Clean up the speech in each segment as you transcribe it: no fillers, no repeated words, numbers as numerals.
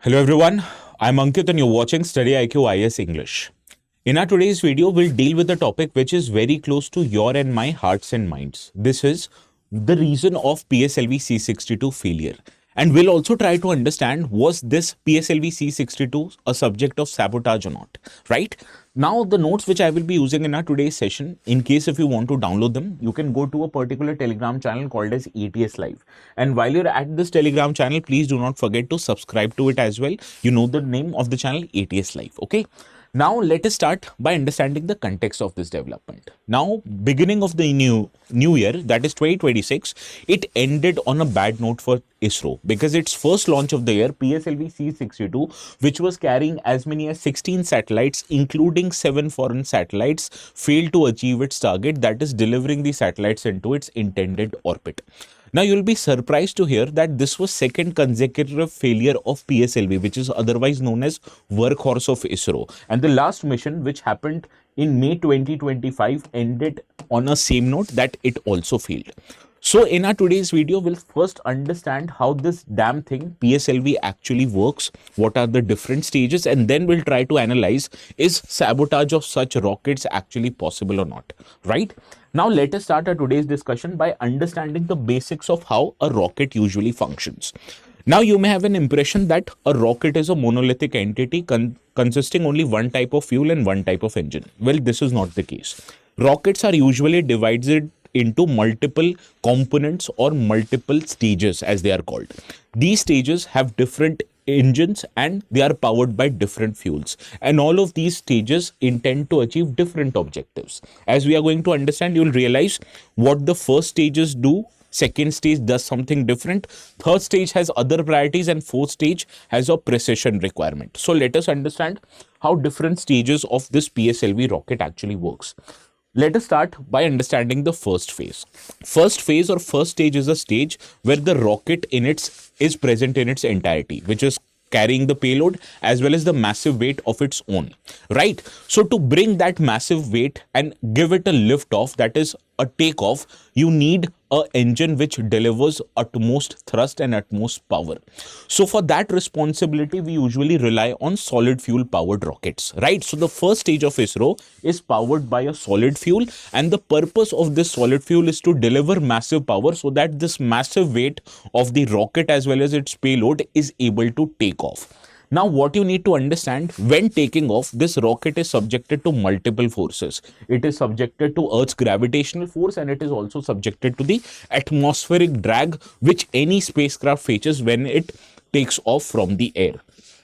Hello everyone, I'm Ankit and you're watching StudyIQ English. In our today's video, we'll deal with a topic which is very close to your and my hearts and minds. This is the reason of PSLV C62 failure. And we'll also try to understand, was this PSLV C62 a subject of sabotage or not, right? Now, the notes which I will be using in our today's session, in case if you want to download them, you can go to a particular Telegram channel called as ATS Live. And while you're at this Telegram channel, please do not forget to subscribe to it as well. You know the name of the channel, ATS Live, okay? Now, let us start by understanding the context of this development. Now, beginning of the new year, that is 2026, it ended on a bad note for ISRO because its first launch of the year, PSLV C62, which was carrying as many as 16 satellites, including 7 foreign satellites, failed to achieve its target, that is delivering the satellites into its intended orbit. Now, you'll be surprised to hear that this was second consecutive failure of PSLV, which is otherwise known as workhorse of ISRO. And the last mission, which happened in May 2025, ended on a same note that it also failed. So in our today's video, we'll first understand how this damn thing PSLV actually works, what are the different stages, and then we'll try to analyze, is sabotage of such rockets actually possible or not, right? Now let us start our today's discussion by understanding the basics of how a rocket usually functions. Now you may have an impression that a rocket is a monolithic entity consisting only one type of fuel and one type of engine. Well, this is not the case. Rockets are usually divided into multiple components or multiple stages, as they are called. These stages have different engines and they are powered by different fuels, and all of these stages intend to achieve different objectives. As we are going to understand, you will realize what the first stages do, second stage does something different, third stage has other priorities, and fourth stage has a precision requirement. So let us understand how different stages of this PSLV rocket actually works. Let us start by understanding the first phase. First phase or first stage is a stage where the rocket is present in its entirety, which is carrying the payload as well as the massive weight of its own, right? So to bring that massive weight and give it a lift off, that is a takeoff, you need an engine which delivers utmost thrust and utmost power. So for that responsibility, we usually rely on solid fuel powered rockets, right? So the first stage of ISRO is powered by a solid fuel, and the purpose of this solid fuel is to deliver massive power so that this massive weight of the rocket as well as its payload is able to take off. Now, what you need to understand, when taking off, this rocket is subjected to multiple forces. It is subjected to Earth's gravitational force, and it is also subjected to the atmospheric drag which any spacecraft faces when it takes off from the air.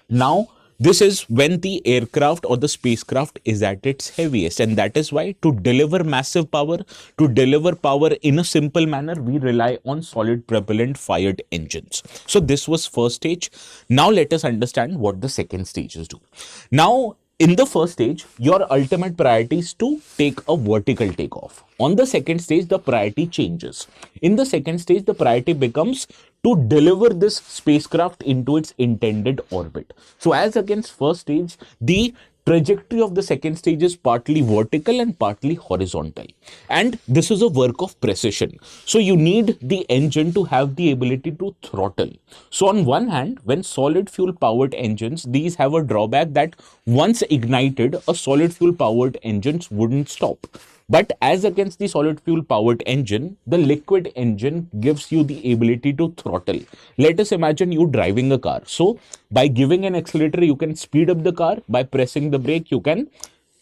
Now, this is when the aircraft or the spacecraft is at its heaviest, and that is why to deliver massive power, to deliver power in a simple manner, we rely on solid propellant fired engines. So this was first stage. Now let us understand what the second stages do. Now, in the first stage, your ultimate priority is to take a vertical takeoff. On the second stage, the priority changes. In the second stage, the priority becomes to deliver this spacecraft into its intended orbit. So as against first stage, the trajectory of the second stage is partly vertical and partly horizontal. And this is a work of precision. So you need the engine to have the ability to throttle. So on one hand, when solid fuel powered engines, these have a drawback that once ignited, a solid fuel powered engines wouldn't stop. But as against the solid fuel powered engine, the liquid engine gives you the ability to throttle. Let us imagine you driving a car. So by giving an accelerator, you can speed up the car. By pressing the brake, you can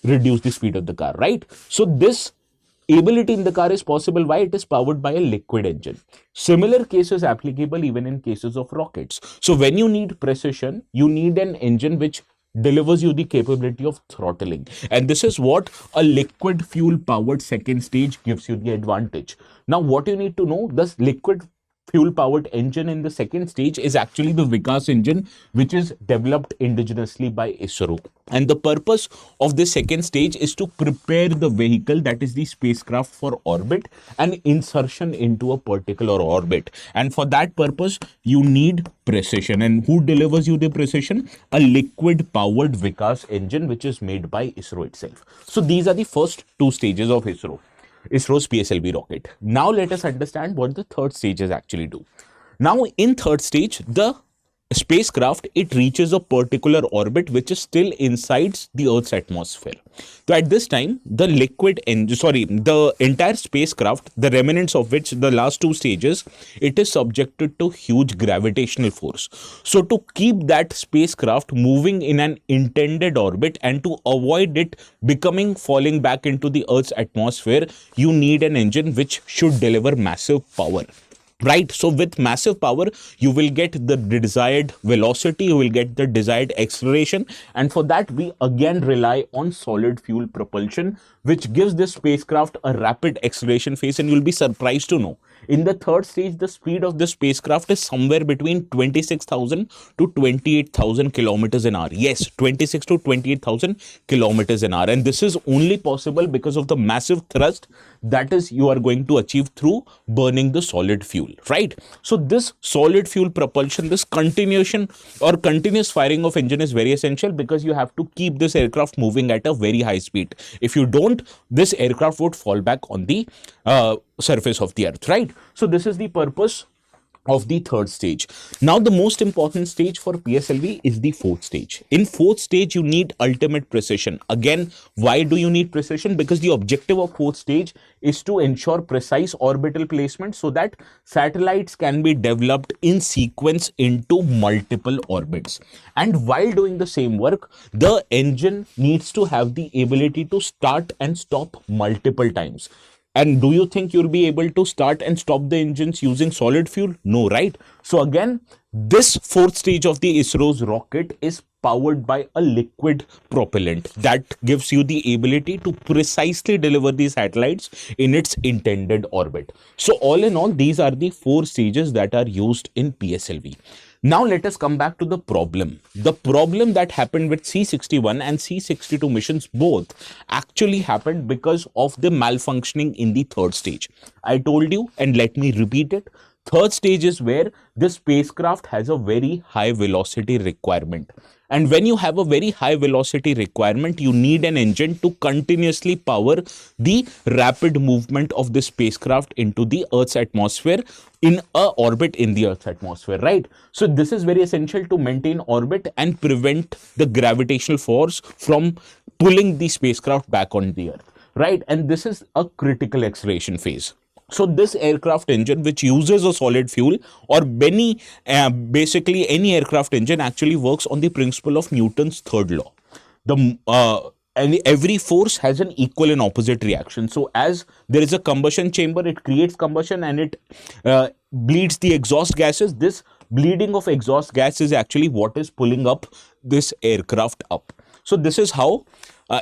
reduce the speed of the car, right? So this ability in the car is possible. Why? It is powered by a liquid engine. Similar case is applicable even in cases of rockets. So when you need precision, you need an engine which delivers you the capability of throttling, and this is what a liquid fuel powered second stage gives you the advantage. Now what you need to know, this liquid fuel powered engine in the second stage is actually the Vikas engine, which is developed indigenously by ISRO. And the purpose of this second stage is to prepare the vehicle, that is the spacecraft, for orbit and insertion into a particular orbit. And for that purpose, you need precision. And who delivers you the precision? A liquid powered Vikas engine, which is made by ISRO itself. So these are the first two stages of ISRO's PSLV rocket. Now let us understand what the third stages actually do. Now in third stage, the spacecraft, it reaches a particular orbit which is still inside the Earth's atmosphere. So at this time, the the entire spacecraft, the remnants of which, the last two stages, it is subjected to huge gravitational force. So to keep that spacecraft moving in an intended orbit and to avoid it falling back into the Earth's atmosphere, you need an engine which should deliver massive power. Right. So with massive power, you will get the desired velocity, you will get the desired acceleration. And for that, we again rely on solid fuel propulsion, which gives this spacecraft a rapid acceleration phase. And you'll be surprised to know, in the third stage, the speed of the spacecraft is somewhere between 26,000 to 28,000 kilometers an hour. Yes, 26 to 28,000 kilometers an hour. And this is only possible because of the massive thrust that is you are going to achieve through burning the solid fuel, right? So this solid fuel propulsion, this continuous firing of engine is very essential because you have to keep this aircraft moving at a very high speed. If you don't, this aircraft would fall back on the surface of the Earth, right? So this is the purpose of the third stage. Now, the most important stage for PSLV is the fourth stage. In fourth stage, you need ultimate precision. Again, why do you need precision? Because the objective of fourth stage is to ensure precise orbital placement so that satellites can be developed in sequence into multiple orbits. And while doing the same work, the engine needs to have the ability to start and stop multiple times. And do you think you'll be able to start and stop the engines using solid fuel? No, right? So again, this fourth stage of the ISRO's rocket is powered by a liquid propellant that gives you the ability to precisely deliver these satellites in its intended orbit. So all in all, these are the four stages that are used in PSLV. Now let us come back to the problem. The problem that happened with C61 and C62 missions both actually happened because of the malfunctioning in the third stage. I told you, and let me repeat it. Third stage is where the spacecraft has a very high velocity requirement. And when you have a very high velocity requirement, you need an engine to continuously power the rapid movement of the spacecraft into the Earth's atmosphere in a orbit in the Earth's atmosphere, right? So this is very essential to maintain orbit and prevent the gravitational force from pulling the spacecraft back on the Earth, right? And this is a critical acceleration phase. So this aircraft engine, which uses a solid fuel, or basically any aircraft engine, actually works on the principle of Newton's third law. And every force has an equal and opposite reaction. So as there is a combustion chamber, it creates combustion and it bleeds the exhaust gases. This bleeding of exhaust gas is actually what is pulling up this aircraft up. So this is how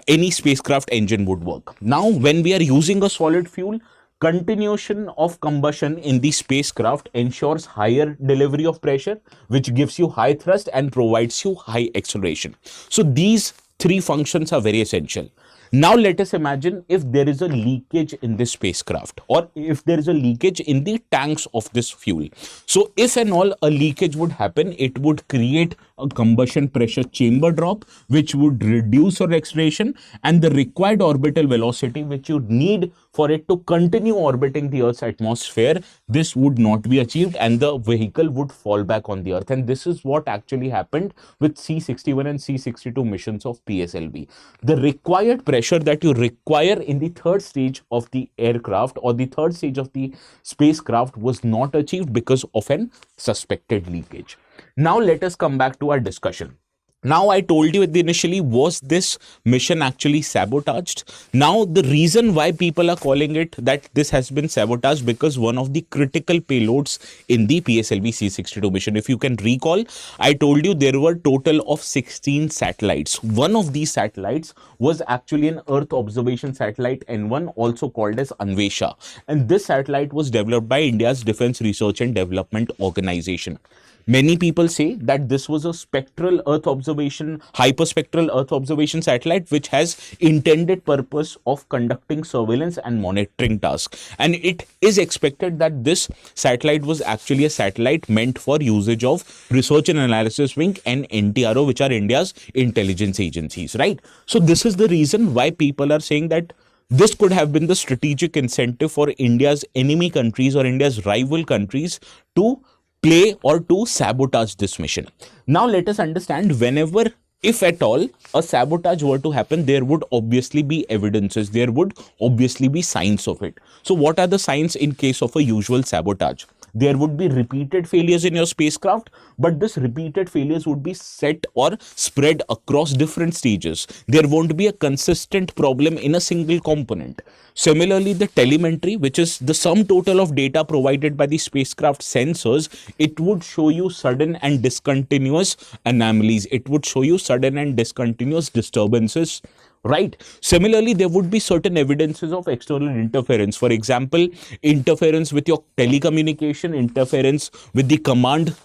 any spacecraft engine would work. Now, when we are using a solid fuel, continuation of combustion in the spacecraft ensures higher delivery of pressure, which gives you high thrust and provides you high acceleration. So these three functions are very essential. Now let us imagine if there is a leakage in this spacecraft, or if there is a leakage in the tanks of this fuel. So if and all a leakage would happen, it would create a combustion pressure chamber drop, which would reduce your acceleration, and the required orbital velocity which you need for it to continue orbiting the Earth's atmosphere, this would not be achieved and the vehicle would fall back on the Earth. And this is what actually happened with C61 and C62 missions of PSLV. The required pressure that you require in the third stage of the aircraft or the third stage of the spacecraft was not achieved because of an suspected leakage. Now let us come back to our discussion. Now, I told you initially, was this mission actually sabotaged? Now, the reason why people are calling it that this has been sabotaged, because one of the critical payloads in the PSLV C62 mission, if you can recall, I told you there were total of 16 satellites. One of these satellites was actually an Earth observation satellite N1, also called as Anvesha. And this satellite was developed by India's Defense Research and Development Organization. Many people say that this was a spectral Earth observation, hyperspectral Earth observation satellite, which has intended purpose of conducting surveillance and monitoring tasks. And it is expected that this satellite was actually a satellite meant for usage of Research and Analysis Wing and NTRO, which are India's intelligence agencies, right? So this is the reason why people are saying that this could have been the strategic incentive for India's enemy countries or India's rival countries to play or to sabotage this mission. Now let us understand, whenever, if at all, a sabotage were to happen, there would obviously be evidences, there would obviously be signs of it. So what are the signs in case of a usual sabotage? There would be repeated failures in your spacecraft, but this repeated failures would be set or spread across different stages. There won't be a consistent problem in a single component. Similarly, the telemetry, which is the sum total of data provided by the spacecraft sensors, it would show you sudden and discontinuous anomalies. It would show you sudden and discontinuous disturbances. Right. Similarly, there would be certain evidences of external interference. For example, interference with your telecommunication, interference with the command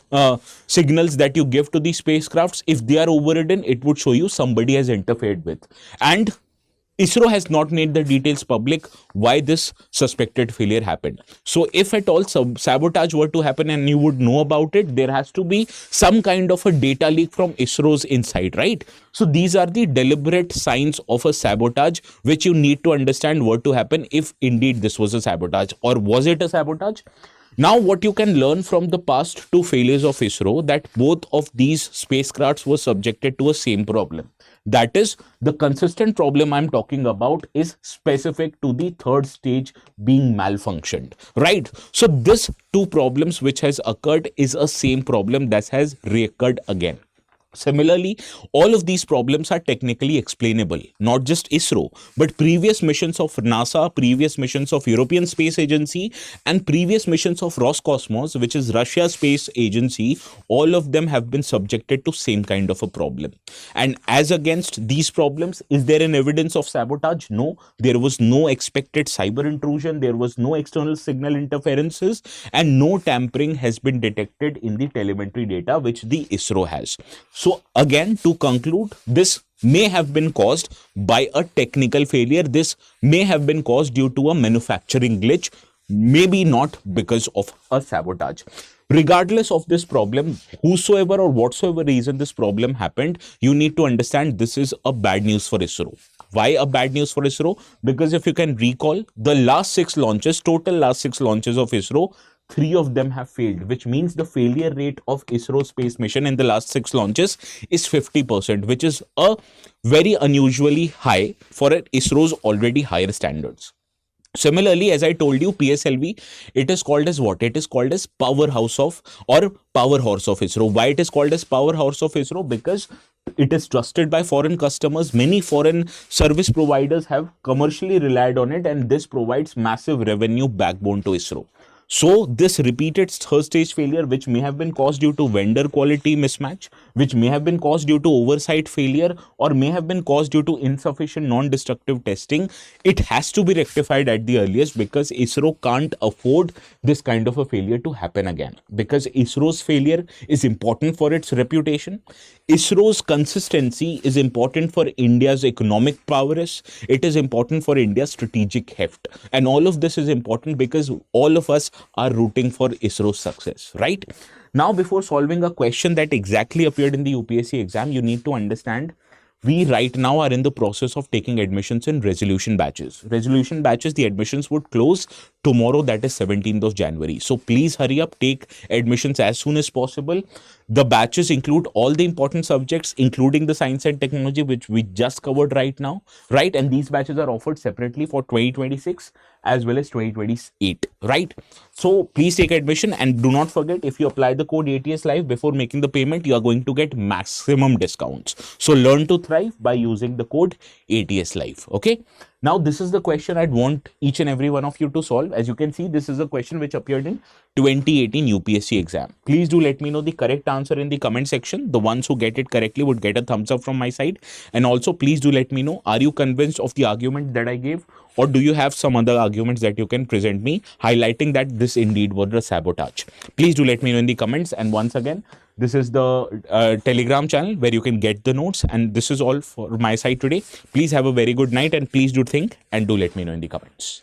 signals that you give to the spacecrafts. If they are overridden, it would show you somebody has interfered with. And ISRO has not made the details public why this suspected failure happened. So if at all sabotage were to happen and you would know about it, there has to be some kind of a data leak from ISRO's inside, right? So these are the deliberate signs of a sabotage which you need to understand were to happen if indeed this was a sabotage, or was it a sabotage? Now, what you can learn from the past two failures of ISRO, that both of these spacecrafts were subjected to a same problem. That is, the consistent problem I'm talking about is specific to the third stage being malfunctioned, right? So this two problems which has occurred is a same problem that has reoccurred again. Similarly, all of these problems are technically explainable, not just ISRO, but previous missions of NASA, previous missions of European Space Agency, and previous missions of Roscosmos, which is Russia's space agency. All of them have been subjected to same kind of a problem. And as against these problems, is there an evidence of sabotage? No, there was no expected cyber intrusion, there was no external signal interferences, and no tampering has been detected in the telemetry data which the ISRO has. So again, to conclude, this may have been caused by a technical failure. This may have been caused due to a manufacturing glitch, maybe not because of a sabotage. Regardless of this problem, whosoever or whatsoever reason this problem happened, you need to understand this is a bad news for ISRO. Why a bad news for ISRO? Because if you can recall, the last 6 launches, total last 6 launches of ISRO, 3 of them have failed, which means the failure rate of ISRO space mission in the last 6 launches is 50%, which is a very unusually high for ISRO's already higher standards. Similarly, as I told you, PSLV, it is called as what? It is called as powerhouse of, or power horse of ISRO. Why it is called as powerhouse of ISRO? Because it is trusted by foreign customers. Many foreign service providers have commercially relied on it, and this provides massive revenue backbone to ISRO. So this repeated third stage failure, which may have been caused due to vendor quality mismatch, which may have been caused due to oversight failure, or may have been caused due to insufficient non-destructive testing, it has to be rectified at the earliest, because ISRO can't afford this kind of a failure to happen again. Because ISRO's failure is important for its reputation. ISRO's consistency is important for India's economic prowess. It is important for India's strategic heft. And all of this is important because all of us are rooting for ISRO's success, right? Now, before solving a question that exactly appeared in the UPSC exam, you need to understand we right now are in the process of taking admissions in resolution batches. Resolution batches, the admissions would close tomorrow, that is 17th of January. So please hurry up, take admissions as soon as possible. The batches include all the important subjects, including the science and technology, which we just covered right now, right? And these batches are offered separately for 2026 as well as 2028, right? So please take admission, and do not forget, if you apply the code ATS Live before making the payment, you are going to get maximum discounts. So learn to thrive by using the code ATS Live, okay? Now, this is the question I'd want each and every one of you to solve. As you can see, this is a question which appeared in 2018 UPSC exam. Please do let me know the correct answer in the comment section. The ones who get it correctly would get a thumbs up from my side. And also, please do let me know, are you convinced of the argument that I gave, or do you have some other arguments that you can present me highlighting that this indeed was a sabotage? Please do let me know in the comments. And once again, this is the Telegram channel where you can get the notes. And this is all for my side today. Please have a very good night, and please do think and do let me know in the comments.